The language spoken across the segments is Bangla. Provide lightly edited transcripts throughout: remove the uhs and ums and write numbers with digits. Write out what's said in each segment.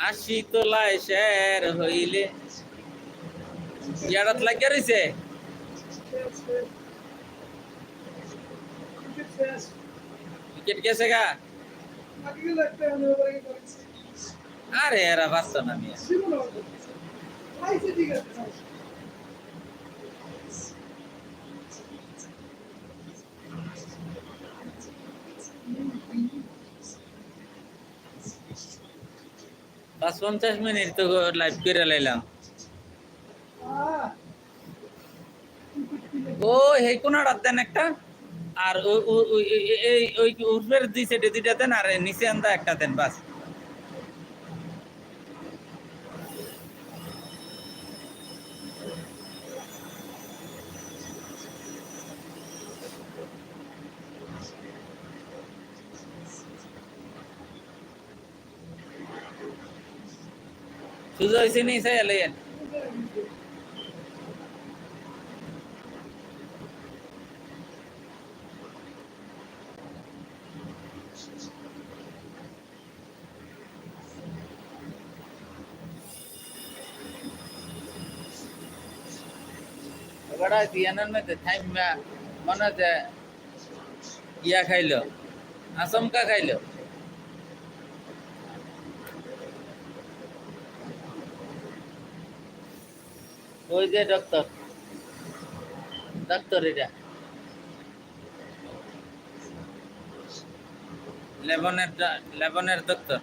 আশি তোলায় শের হইলে ইয়ারাত লাগিয়া রইছে উইকেট গেছে গা আরে এরা বাঁচত না মিয়া পাঁচ 50 মিনিট তো লাইভ করে লাইলাম ও এই কোনাটা দেন একটা আর ওই উপরের দুই সাইডে দুইটা দেন আর নিচে আন্দা একটা দেন বাস সুজা হয়েছে নি সাই এলেন बड़ा दियानन में टाइम में मन जे इया खाइलो असम का खाइलो ওই যে ডক্টর ডক্টর এটা লেবনের ডক্টর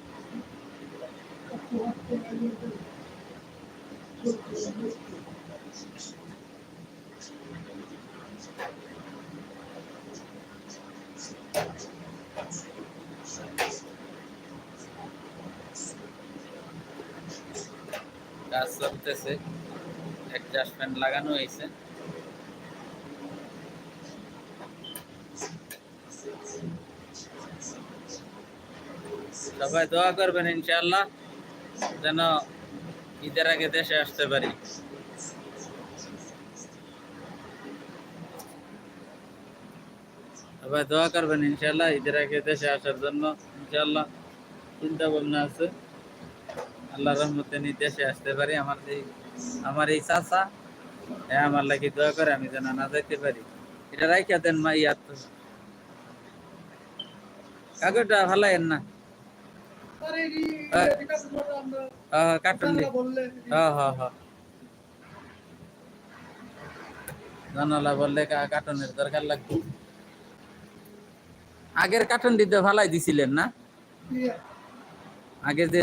কাজ চলতেছে এডজাস্ট ফ্যান লাগানো হয়েছে সবাই দোয়া করবেন ইনশাআল্লাহ যেন ঈদের আগে দেশে আসতে পারি সবাই দোয়া করবেন ইনশাআল্লাহ ঈদের আগে দেশে আসার জন্য ইনশাআল্লাহ চিন্তা ভাবনা আছে আল্লাহর রহমতে নিয়ে দেশে আসতে পারি আমার এই চাচা আমার লাগি দোয়া করে আমি যেন না যেতে পারি এটা রাইখা দেন মা ইয়াত কাগজটা ভালাইন না কার্টুন জানালা বললে কার্টুনের দরকার লাগবে আগের কার্টুন দিতে ভালাই দিছিলেন না আগে যে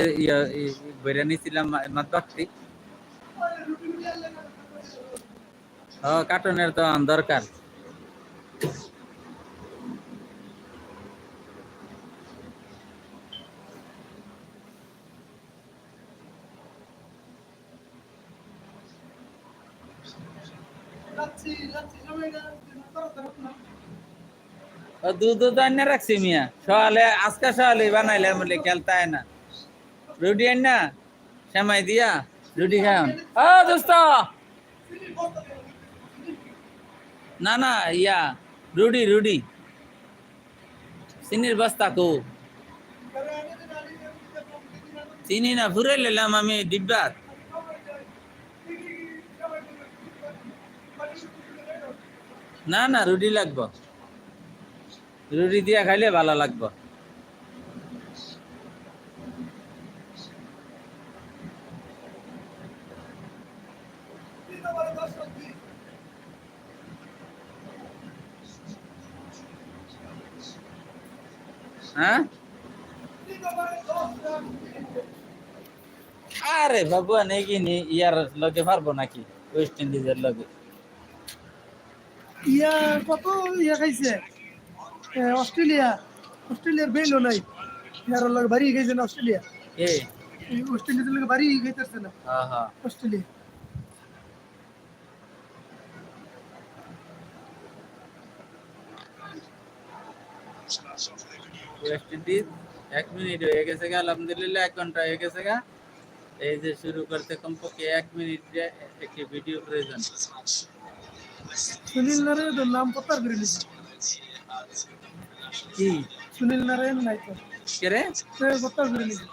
বেড়ে নিছিলাম মাত্রাটি কার্টুনের তো দরকার दूध तो अन्य रखी मिया सवाल है आज का सवाल ही बना ले मुझे खेलता है ना रोटी अन्ना समय दिया रोटी खाओ हाँ दोस्तों ना ना या रूडी रूडी सिनीर बस्ता को सिनी ना पूरे ले ला मामी डिब्बा ना ना रूडी लगबो রুটি দিয়া খাইলে ভালো লাগবে হ্যাঁ আরে বাবুয়া নাকি নি ইয়ার লগে পারবো নাকি ওয়েস্ট ইন্ডিজের লগে ইয়া কত ইয়া খাইছে অস্ট্রেলিয়ার বেলও নাই ইয়ার লগে বাড়ি গেছে না অস্ট্রেলিয়া অস্ট্রেলিয়ার লগে বাড়ি গেছে না হ্যাঁ অস্ট্রেলিয়া ওয়েস্ট ইন্ডিজ 1 মিনিট হয়ে গেছে গা আলহামদুলিল্লাহ 1 ঘন্টা হয়ে গেছে গা এই যে শুরু করতে কমপক্ষে 1 মিনিট একটি ভিডিও প্রয়োজন সুনীল নারায়ণের নাম প্রচার করে নিছে কি সুনীল নারায়ণ নাই তো কে রে প্রচার করে নিছে